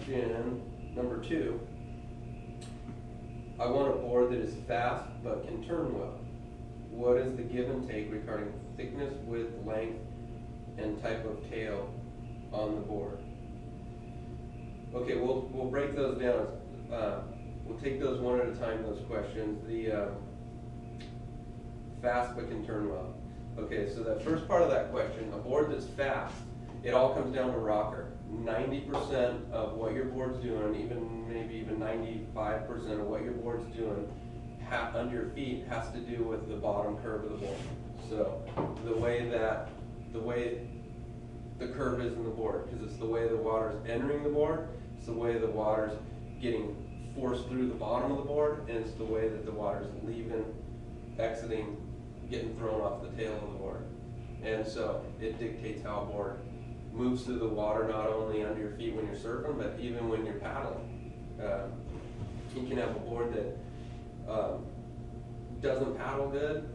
question number 2. I want a board that is fast but can turn well. What is the give and take regarding thickness, width, length, and type of tail on the board? Okay, we'll break those down. We'll take those one at a time, those questions. The fast but can turn well. Okay, so that first part of that question, a board that's fast, it all comes down to rocker. 90% of what your board's doing, maybe even 95% of what your board's doing under your feet has to do with the bottom curve of the board. So the way the curve is in the board, because it's the way the water's entering the board, it's the way the water's getting forced through the bottom of the board, and it's the way that the water's leaving, exiting, getting thrown off the tail of the board. And so it dictates how a board moves through the water, not only under your feet when you're surfing, but even when you're paddling. You can have a board that doesn't paddle good,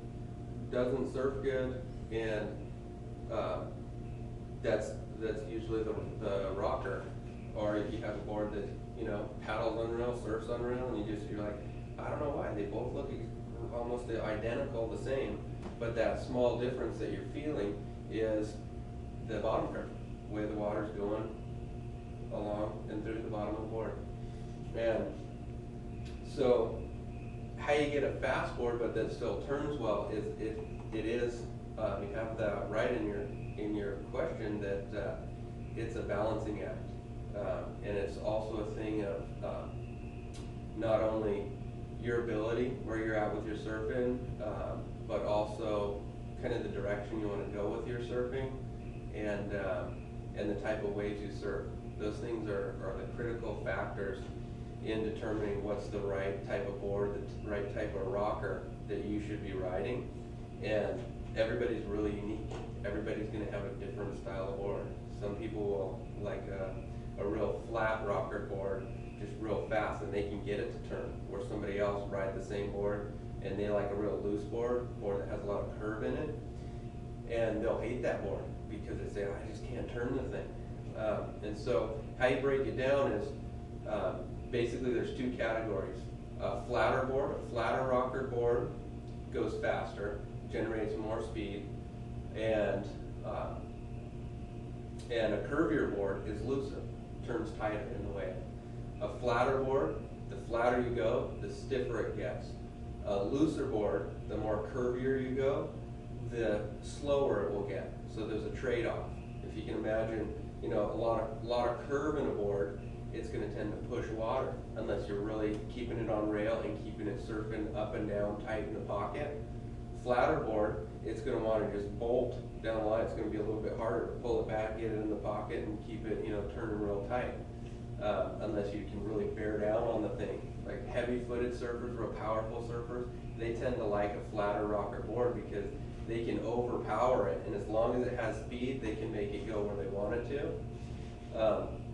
doesn't surf good, and that's usually the rocker. Or if you have a board that paddles unreal, surfs unreal, and you're like, I don't know why they both look almost identical, the same, but that small difference that you're feeling is the bottom curve, the way the water's going along and through the bottom of the board. And so how you get a fast board but that still turns well is you have that right in your question that it's a balancing act, and it's also a thing of not only your ability, where you're at with your surfing, but also kind of the direction you want to go with your surfing, and the type of waves you surf. Those things are the critical factors in determining what's the right type of board, the right type of rocker that you should be riding. And everybody's really unique. Everybody's going to have a different style of board. Some people will like a real flat rocker board, just real fast, and they can get it to turn, where somebody else ride the same board and they like a real loose board that has a lot of curve in it, and they'll hate that board because they say, I just can't turn the thing. And so how you break it down is basically there's 2 categories. A flatter board, a flatter rocker board goes faster, generates more speed, and a curvier board is looser, turns tighter in the wave. A flatter board, the flatter you go, the stiffer it gets. A looser board, the more curvier you go, the slower it will get. So there's a trade-off. If you can imagine, a lot of curve in a board, it's going to tend to push water unless you're really keeping it on rail and keeping it surfing up and down tight in the pocket. Flatter board, it's going to want to just bolt down the line. It's going to be a little bit harder to pull it back, get it in the pocket, and keep it, turning real tight. Unless you can really bear down on the thing. Like heavy-footed surfers, real powerful surfers, they tend to like a flatter rocker board because they can overpower it, and as long as it has speed, they can make it go where they want it to.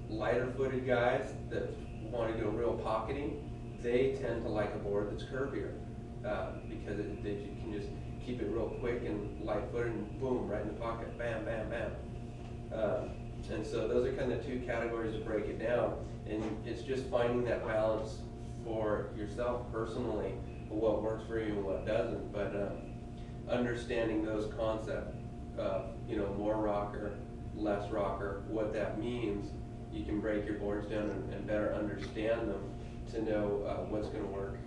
Lighter-footed guys that want to go real pocketing, they tend to like a board that's curvier because you can just keep it real quick and light-footed, and boom, right in the pocket, bam, bam, bam. And so those are kind of 2 categories to break it down, and it's just finding that balance for yourself personally, what works for you and what doesn't, but understanding those concepts of more rocker, less rocker, what that means, you can break your boards down and better understand them to know what's going to work